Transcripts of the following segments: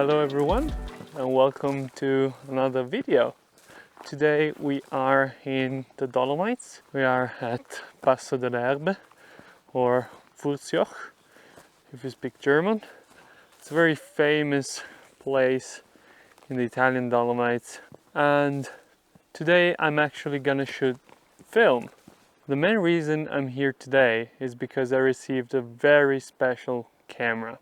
Hello everyone and welcome to another video. Today we are in the Dolomites. We are at Passo dell'Erbe or FUJI if you speak German. It's a very famous place in the Italian Dolomites, and today I'm actually gonna shoot film. The main reason I'm here today is because I received a very special camera.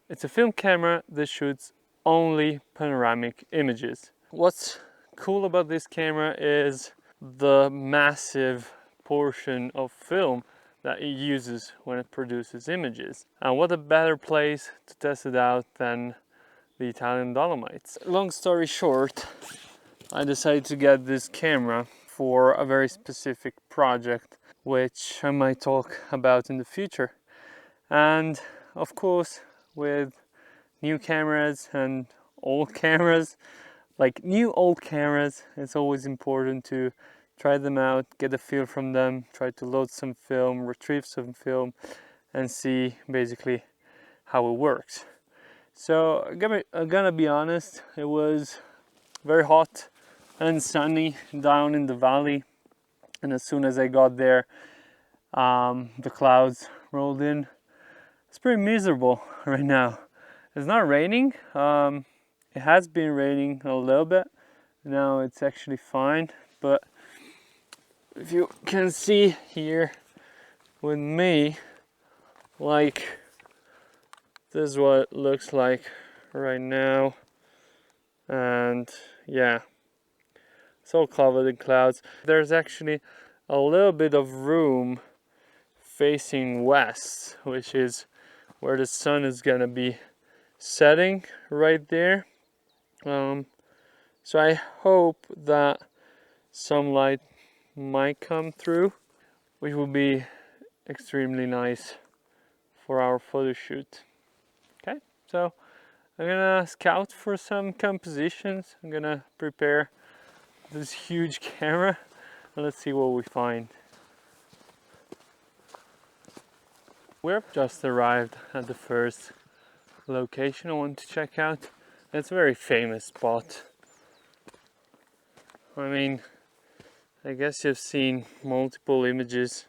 It's a film camera that shoots only panoramic images. What's cool about this camera is the massive portion of film that it uses when it produces images. And what a better place to test it out than the Italian Dolomites. Long story short, I decided to get this camera for a very specific project, which I might talk about in the future. And of course, with new cameras and old cameras, like new old cameras, it's always important to try them out, get a feel from them, try to load some film, retrieve some film, and see basically how it works. So I'm gonna be honest, it was very hot and sunny down in the valley, and as soon as I got there, the clouds rolled in. It's pretty miserable right now. It's not raining. It has been raining a little bit. Now it's actually fine, but if you can see here with me, like this is what it looks like right now. And yeah, it's all covered in clouds. There's actually a little bit of room facing west, which is where the sun is gonna be setting right there. So I hope that some light might come through, which will be extremely nice for our photo shoot. Okay, so I'm gonna scout for some compositions. I'm gonna prepare this huge camera and let's see what we find. We've just arrived at the first location I want to check out. It's a very famous spot. I mean, I guess you've seen multiple images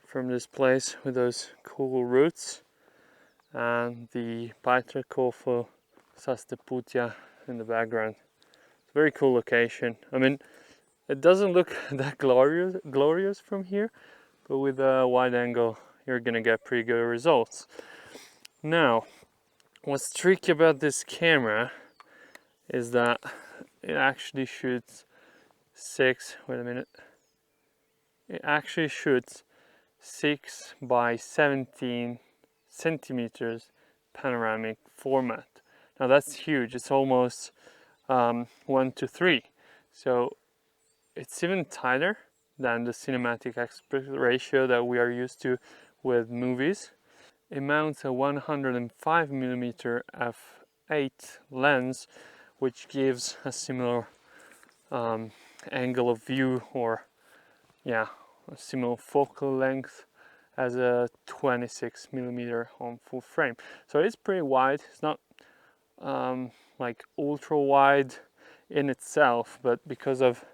from this place with those cool roots and the Pietra Cofo Sasteputia in the background. It's a very cool location. I mean, it doesn't look that glorious from here, but with a wide angle you're gonna get pretty good results. Now, what's tricky about this camera is that it actually shoots it actually shoots 6 by 17 centimeters panoramic format. Now that's huge. It's almost 1:3, so it's even tighter than the cinematic aspect ratio that we are used to with movies. It mounts a 105mm f8 lens, which gives a similar angle of view, or yeah, a similar focal length as a 26mm on full frame. So it's pretty wide. It's not like ultra wide in itself, but because of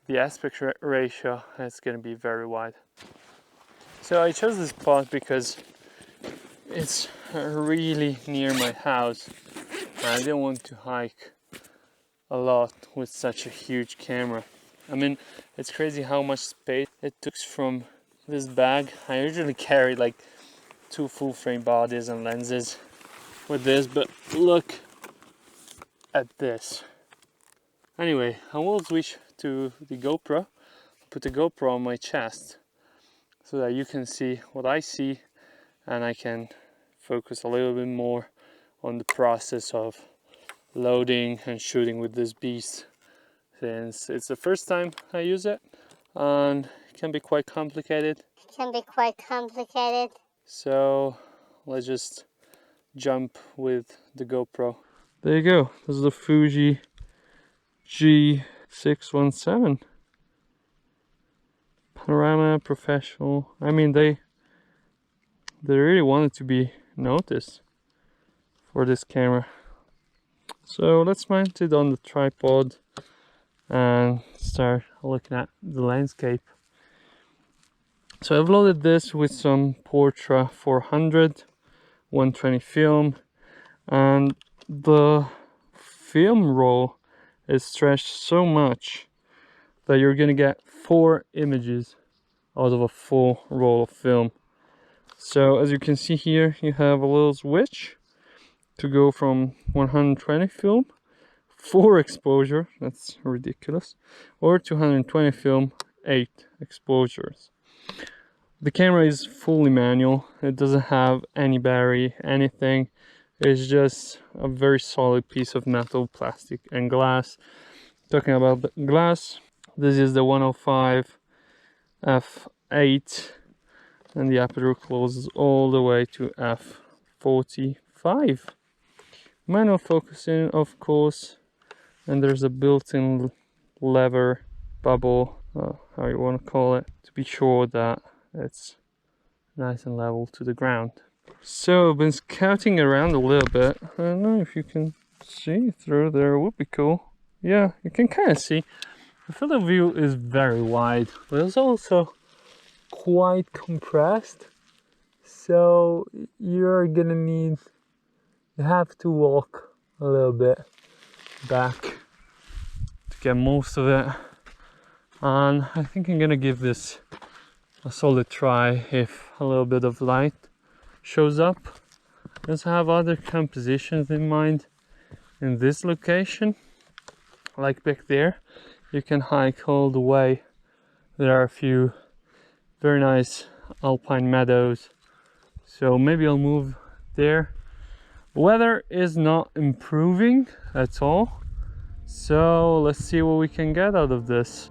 the aspect ratio, it's going to be very wide. So I chose this spot because it's really near my house. I didn't want to hike a lot with such a huge camera. I mean, it's crazy how much space it took from this bag. I usually carry like 2 full frame bodies and lenses with this, but look at this. Anyway, I will switch to the GoPro, put the GoPro on my chest so that you can see what I see, and I can focus a little bit more on the process of loading and shooting with this beast, since it's the first time I use it and it can be quite complicated. So let's just jump with the GoPro. There you go. This is the FUJI G617. Panorama, professional. I mean, they really wanted to be noticed for this camera. So let's mount it on the tripod and start looking at the landscape. So I've loaded this with some Portra 400 120 film, and the film roll is stretched so much that you're gonna get 4 images out of a full roll of film. So as you can see here, you have a little switch to go from 120 film 4 exposure, that's ridiculous, or 220 film 8 exposures. The camera is fully manual, it doesn't have any battery, anything. It's just a very solid piece of metal, plastic and glass. Talking about the glass, this is the 105 f8 and the aperture closes all the way to f45. Manual focusing, of course, and there's a built-in lever, bubble, how you want to call it, to be sure that it's nice and level to the ground. So I've been scouting around a little bit. I don't know if you can see through there, it would be cool. Yeah, you can kind of see. The field of view is very wide, but it's also quite compressed. So you're gonna need, you have to walk a little bit back to get most of it. And I think I'm gonna give this a solid try if a little bit of light shows up. Let's have other compositions in mind in this location, like back there. You can hike all the way. There are a few very nice alpine meadows, so maybe I'll move there. Weather is not improving at all, so let's see what we can get out of this.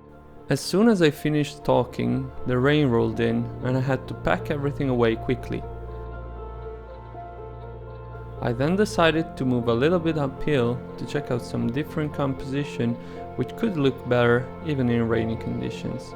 As soon as I finished talking, the rain rolled in and I had to pack everything away quickly. I then decided to move a little bit uphill to check out some different composition which could look better even in rainy conditions.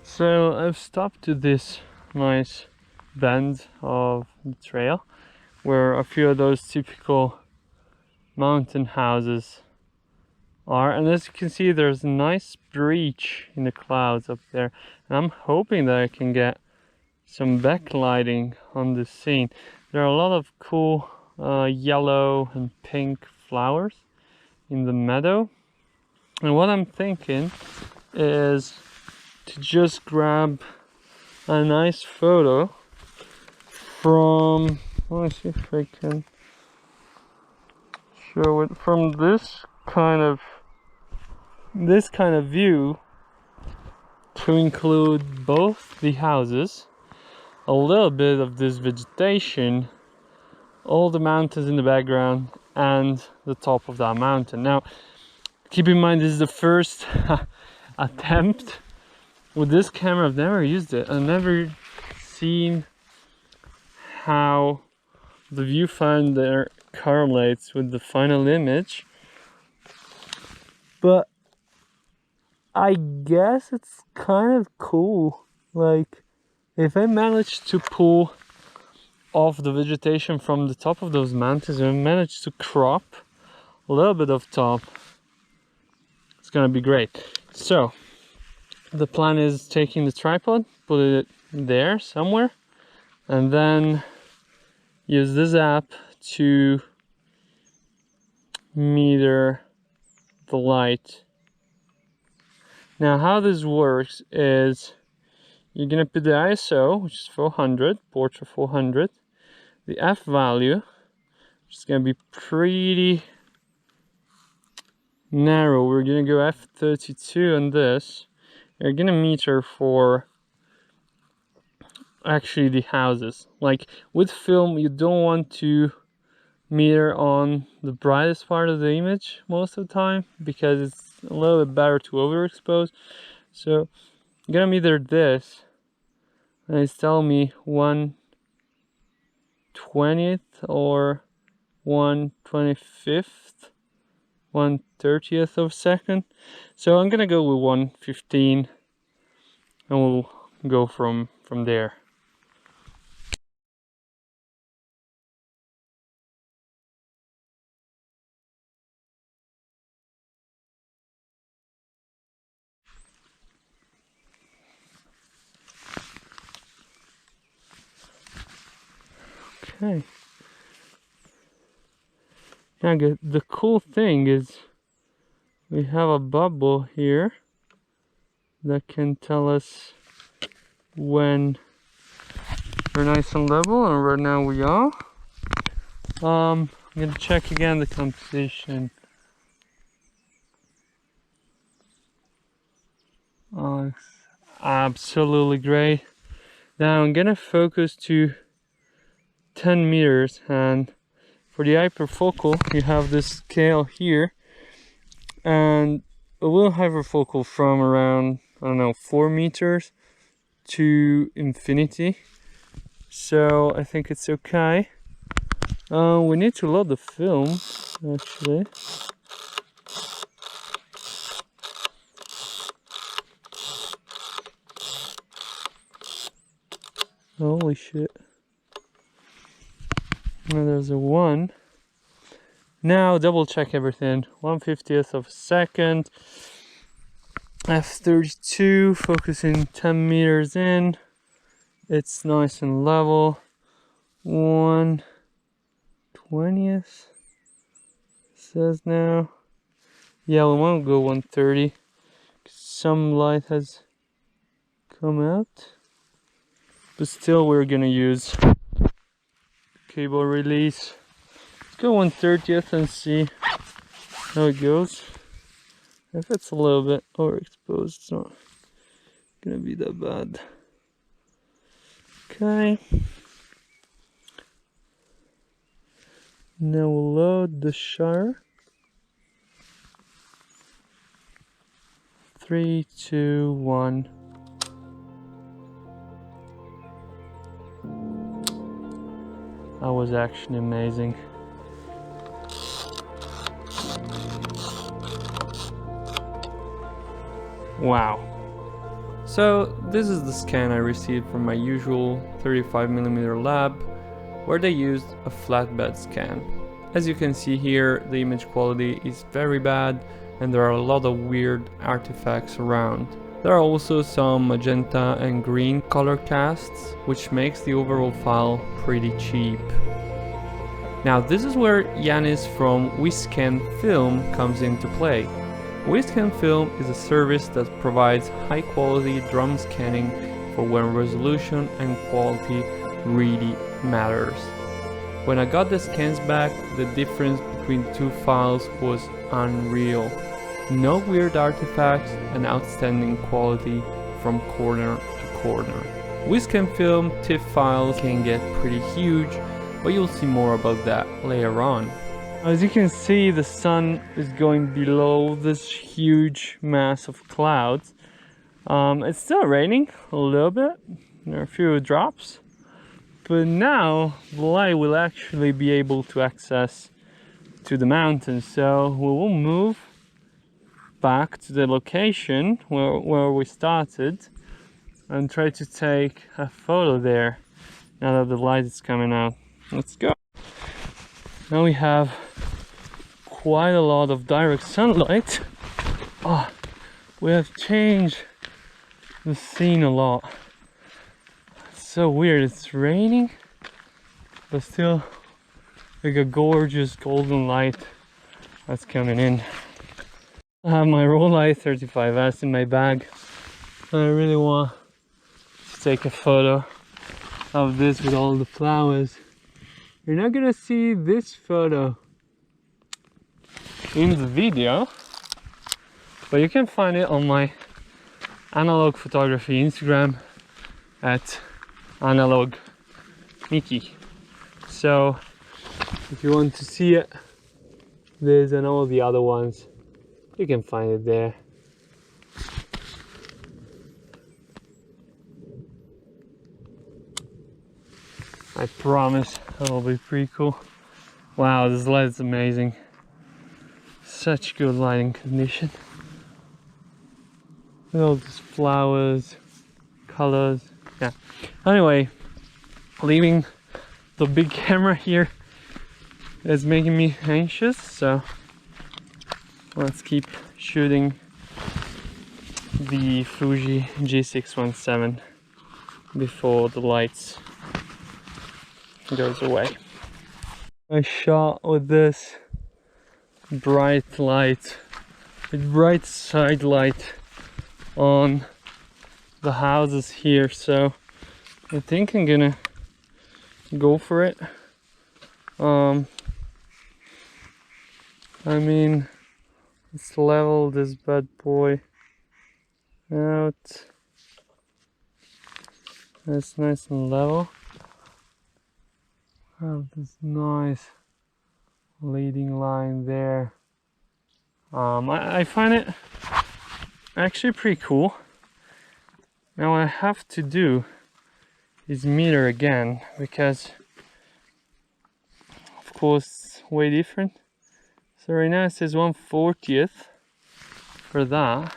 So I've stopped to this nice bend of the trail where a few of those typical mountain houses are, and as you can see there's a nice breach in the clouds up there, and I'm hoping that I can get some backlighting on the scene. There are a lot of cool yellow and pink flowers in the meadow, and what I'm thinking is to just grab a nice photo from, let me see if I can show it, from this kind of view, to include both the houses, a little bit of this vegetation, all the mountains in the background, and the top of that mountain. Now keep in mind, this is the first attempt with this camera. I've never used it. I've never seen how the viewfinder correlates with the final image, but I guess it's kind of cool. Like, if I manage to pull off the vegetation from the top of those mountains and I manage to crop a little bit of top, it's gonna be great. So the plan is taking the tripod, put it there somewhere, and then use this app to meter the light. Now how this works is you're gonna put the ISO, which is 400, Portra 400, the f value, which is gonna be pretty narrow. We're gonna go f32 on this. You're gonna meter for actually the houses. Like with film, you don't want to meter on the brightest part of the image most of the time, because it's a little bit better to overexpose. So I'm gonna meter this, and it's telling me 1/20th or 1/25th, 1/30th of a second. So I'm gonna go with 1:15, and we'll go from there. Okay. Now the cool thing is we have a bubble here that can tell us when we're nice and level, and right now we are. I'm gonna check again the composition. Oh, it's absolutely great. Now I'm gonna focus to 10 meters, and for the hyperfocal you have this scale here, and it will hyperfocal from around, I don't know, 4 meters to infinity. So I think it's okay. We need to load the film actually. Holy shit. And there's a 1. Now double check everything. 1/50th of a second. F32, focusing 10 meters in. It's nice and level. 1/20th says now. Yeah, we won't go 1:30. Some light has come out. But still we're gonna use cable release. Let's go 1/30th and see how it goes. If it's a little bit overexposed, it's not gonna be that bad. Okay. Now we'll load the shutter. 3, 2, 1. That was actually amazing. Wow. So this is the scan I received from my usual 35mm lab, where they used a flatbed scan. As you can see here, the image quality is very bad and there are a lot of weird artifacts around. There are also some magenta and green color casts, which makes the overall file pretty cheap. Now this is where Yanis from Wescanfilm comes into play. Wescanfilm is a service that provides high quality drum scanning for when resolution and quality really matters. When I got the scans back, the difference between the two files was unreal. No weird artifacts and outstanding quality from corner to corner. Wescanfilm TIFF files can get pretty huge, but you'll see more about that later on. As you can see, the sun is going below this huge mass of clouds. It's still raining a little bit, there are a few drops, but now the light will actually be able to access to the mountains, so we will move back to the location where we started and try to take a photo there now that the light is coming out. Let's go. Now we have quite a lot of direct sunlight. Oh, we have changed the scene a lot. It's so weird, it's raining but still like a gorgeous golden light that's coming in. I have my Rollei 35S in my bag. I really want to take a photo of this with all the flowers. You're not gonna see this photo in the video, but you can find it on my analog photography Instagram at analog Mickey. So if you want to see it, this and all the other ones, you can find it there. I promise it'll be pretty cool. Wow, this light is amazing. Such good lighting condition. Look at all these flowers, colors. Yeah. Anyway, leaving the big camera here is making me anxious, so let's keep shooting the Fuji G617 before the lights goes away. I shot with this bright light, with bright side light on the houses here, so I think I'm gonna go for it. I mean, let's level this bad boy out. That's nice and level. Have this nice leading line there. I find it actually pretty cool. Now what I have to do is meter again, because of course it's way different. So right now it says 1/40th for that.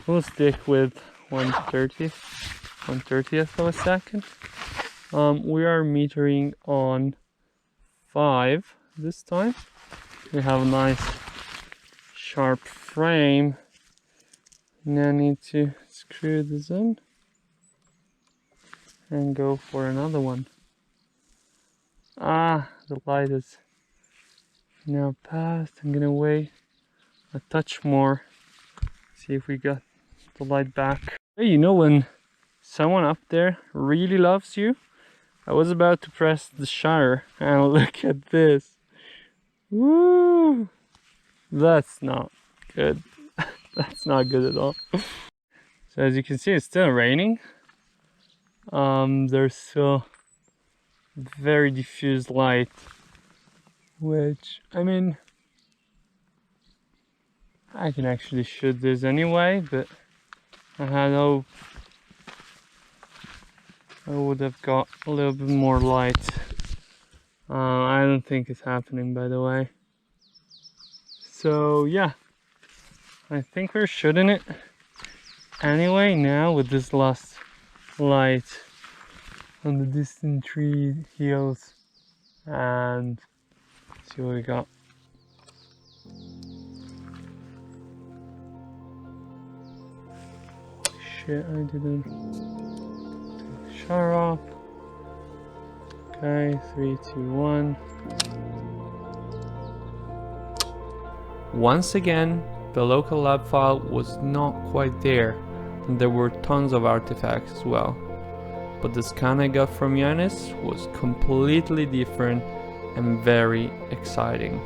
We'll stick with 1/30th of a second. We are metering on 5 this time. We have a nice sharp frame. Now I need to screw this in and go for another one. The light is now past. I'm gonna wait a touch more, see if we got the light back. Hey, you know when someone up there really loves you? I was about to press the shutter and look at this. Woo! That's not good. That's not good at all. So as you can see, it's still raining. There's still very diffuse light, which, I mean, I can actually shoot this anyway, but I had hoped I would have got a little bit more light. I don't think it's happening, by the way. So yeah, I think we're shooting it anyway now with this last light on the distant tree hills, and see what we got. Shit, I didn't take the shutter off. Okay, 3, 2, 1. Once again, the local lab file was not quite there, and there were tons of artifacts as well. But the scan I got from Yanis was completely different and very exciting.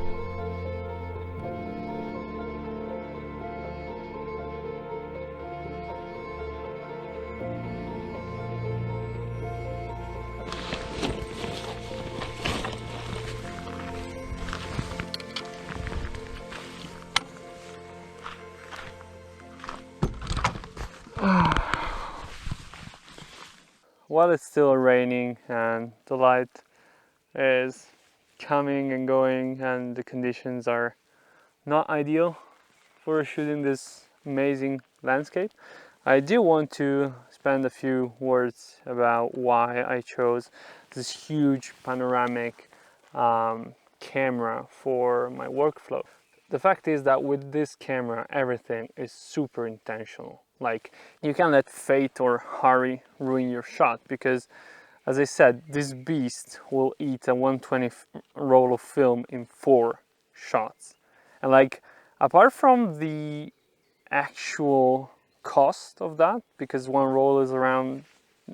While it's still raining and the light is coming and going and the conditions are not ideal for shooting this amazing landscape, I do want to spend a few words about why I chose this huge panoramic camera for my workflow. The fact is that with this camera, everything is super intentional. Like, you can't let fate or hurry ruin your shot, because, as I said, this beast will eat a 120 roll of film in 4 shots. And like, apart from the actual cost of that, because one roll is around,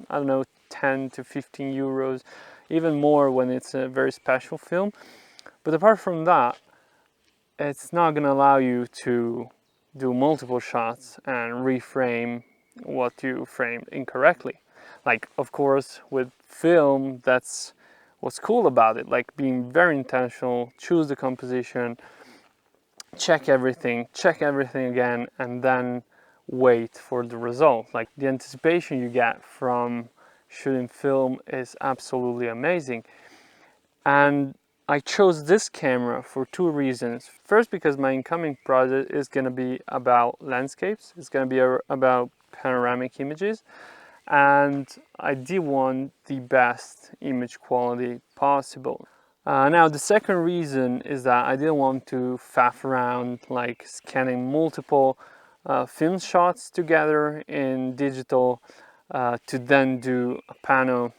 I don't know, 10 to 15 euros, even more when it's a very special film. But apart from that, it's not going to allow you to do multiple shots and reframe what you framed incorrectly. Like, of course, with film, that's what's cool about it, like being very intentional, choose the composition, check everything again, and then wait for the result. Like, the anticipation you get from shooting film is absolutely amazing. And I chose this camera for two reasons. First, because my incoming project is going to be about landscapes. It's going to be about panoramic images. And I did want the best image quality possible. Now, the second reason is that I didn't want to faff around like scanning multiple film shots together in digital to then do a pano.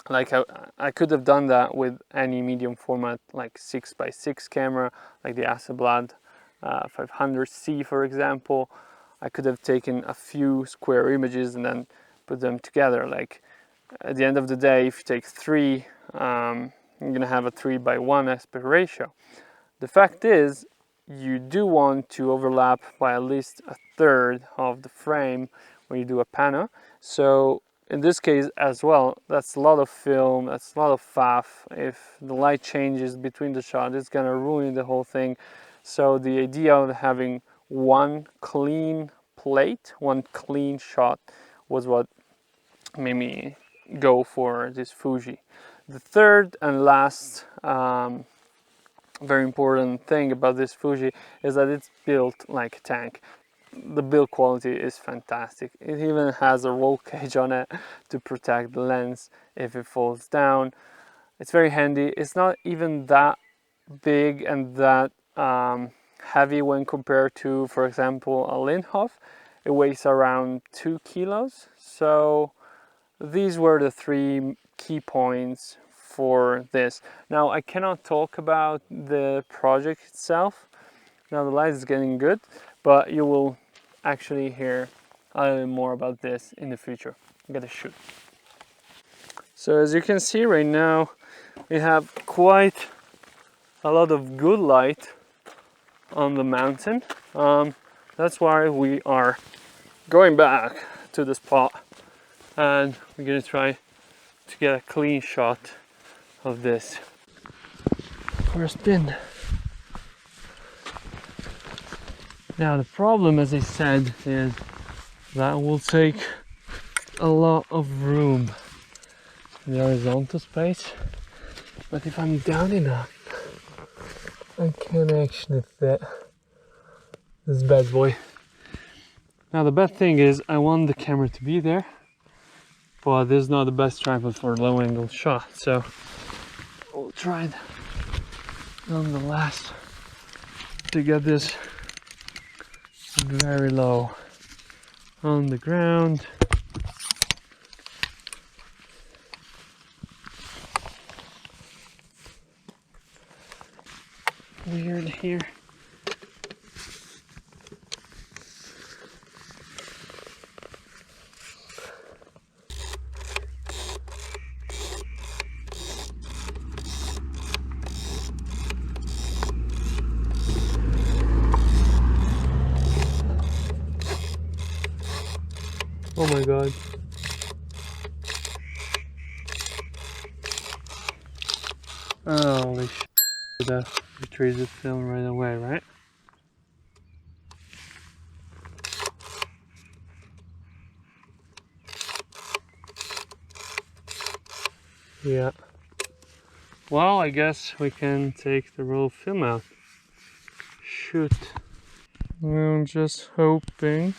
Like I could have done that with any medium format like 6x6 camera, like the Hasselblad 500C for example. I could have taken a few square images and then put them together. Like at the end of the day, if you take three, you're gonna have a 3:1 aspect ratio. The fact is, you do want to overlap by at least a third of the frame when you do a pano. So in this case as well, that's a lot of film, that's a lot of faff. If the light changes between the shots, it's gonna ruin the whole thing. So the idea of having one clean plate, one clean shot was what made me go for this Fuji. The third and last very important thing about this Fuji is that it's built like a tank. The build quality is fantastic. It even has a roll cage on it to protect the lens if it falls down. It's very handy. It's not even that big and that heavy when compared to, for example, a Linhof. It weighs around 2 kilos. So these were the three key points for this. Now I cannot talk about the project itself. Now the light is getting good, but you will actually hear a little bit more about this in the future. I'm gonna shoot. So as you can see right now, we have quite a lot of good light on the mountain. That's why we are going back to the spot and we're gonna try to get a clean shot of this. First spin. Now the problem, as I said, is that will take a lot of room in the horizontal space, but if I'm down enough, I can actually fit this bad boy. Now the bad thing is I want the camera to be there, but this is not the best tripod for a low angle shot, so we'll try it nonetheless to get this very low on the ground. Weird here. Oh my god. Holy shit. That retrieves the film right away, right? Yeah. Well, I guess we can take the roll of film out. Shoot. I'm just hoping.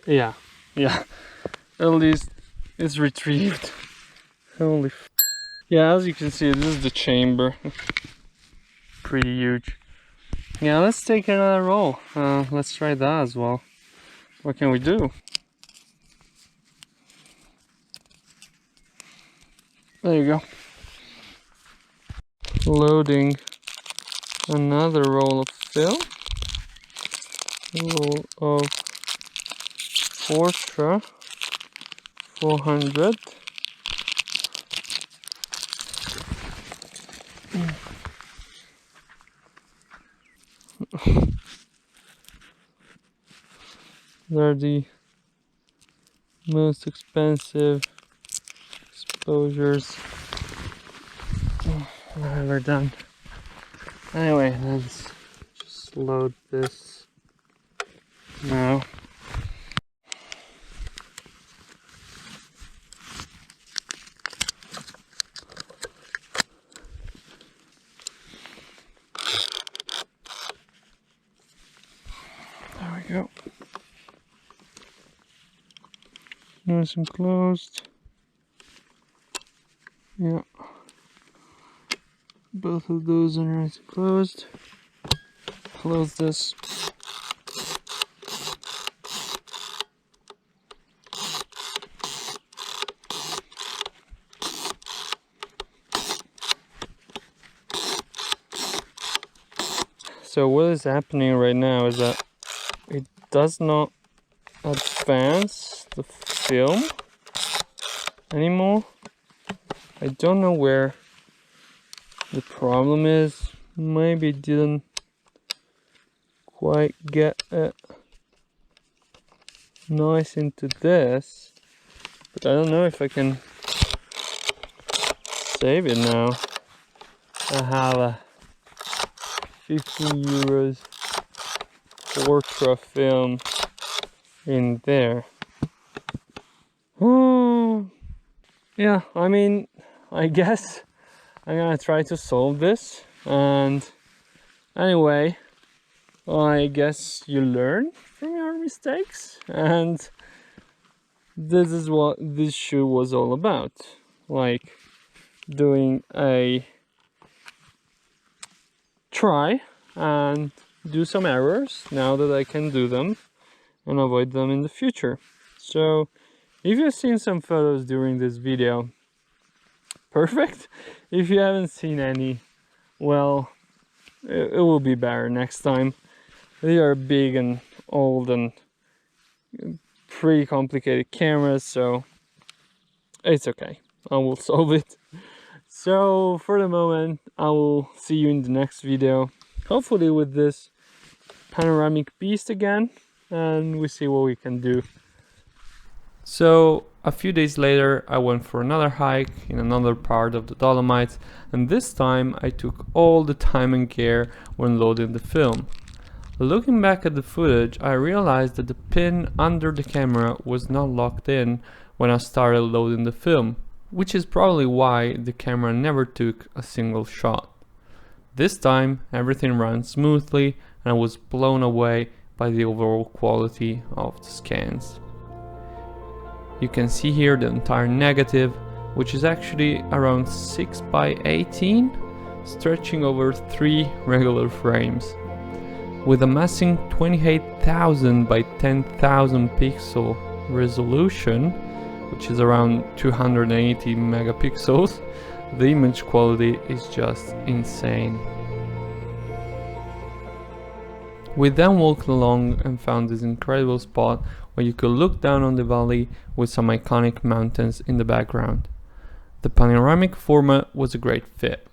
Yeah. At least it's retrieved. Holy f. Yeah, as you can see, this is the chamber. Pretty huge. Yeah, let's take another roll. Let's try that as well. What can we do? There you go. Loading another roll of film. Roll of Portra 400. They're the most expensive exposures I've ever done. Anyway, let's just load this now. Nice and closed. Yeah. Both of those are nice and closed. Close this. So what is happening right now is that it does not advance the film anymore. I don't know where the problem is. Maybe it didn't quite get it nice into this, but I don't know if I can save it now. I have a 15 euros portra film in there. Yeah, I mean, I guess I'm gonna try to solve this, and anyway, I guess you learn from your mistakes, and this is what this shoe was all about, like doing a try and do some errors now that I can do them and avoid them in the future. So if you've seen some photos during this video, perfect. If you haven't seen any, well, it will be better next time. They are big and old and pretty complicated cameras, so it's okay. I will solve it. So for the moment, I will see you in the next video, hopefully with this panoramic beast again, and we see what we can do. So a few days later, I went for another hike in another part of the Dolomites, and this time I took all the time and care when loading the film. Looking back at the footage, I realized that the pin under the camera was not locked in when I started loading the film, which is probably why the camera never took a single shot. This time everything ran smoothly and I was blown away by the overall quality of the scans. You can see here the entire negative, which is actually around 6 by 18, stretching over 3 regular frames. With amassing 28,000 by 10,000 pixel resolution, which is around 280 megapixels, the image quality is just insane. We then walked along and found this incredible spot where you could look down on the valley with some iconic mountains in the background. The panoramic format was a great fit.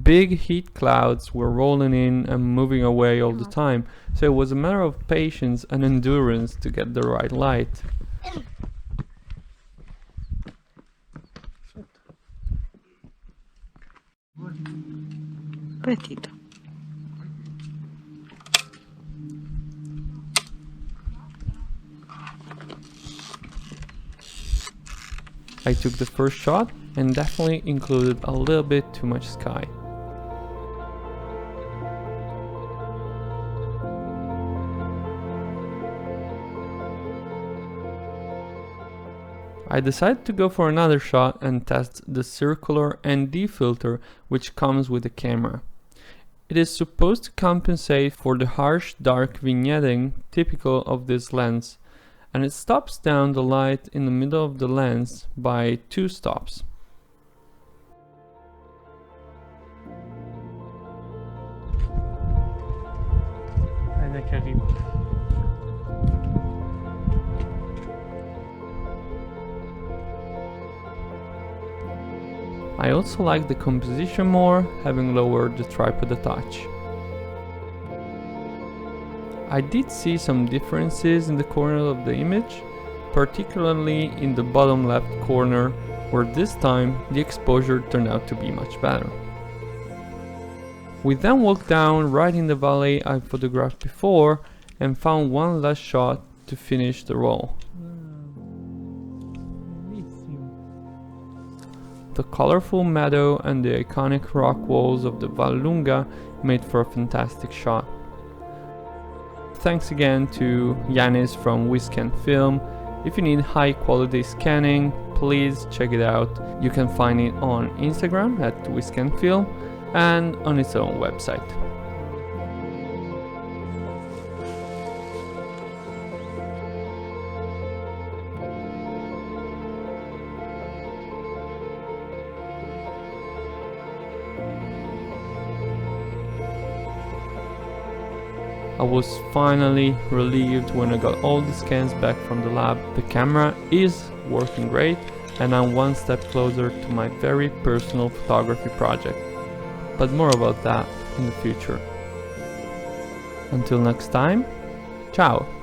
Big heat clouds were rolling in and moving away all the time, so it was a matter of patience and endurance to get the right light. Petito. I took the first shot and definitely included a little bit too much sky. I decided to go for another shot and test the circular ND filter which comes with the camera. It is supposed to compensate for the harsh dark vignetting typical of this lens, and it stops down the light in the middle of the lens by 2 stops. I also like the composition more, having lowered the tripod a touch. I did see some differences in the corner of the image, particularly in the bottom left corner, where this time the exposure turned out to be much better. We then walked down right in the valley I photographed before and found one last shot to finish the roll. The colorful meadow and the iconic rock walls of the Val Lunga made for a fantastic shot. Thanks again to Yanis from Wescanfilm. If you need high quality scanning, please check it out. You can find it on Instagram at Wescanfilm and on its own website. I was finally relieved when I got all the scans back from the lab. The camera is working great and I'm one step closer to my very personal photography project. But more about that in the future. Until next time, ciao!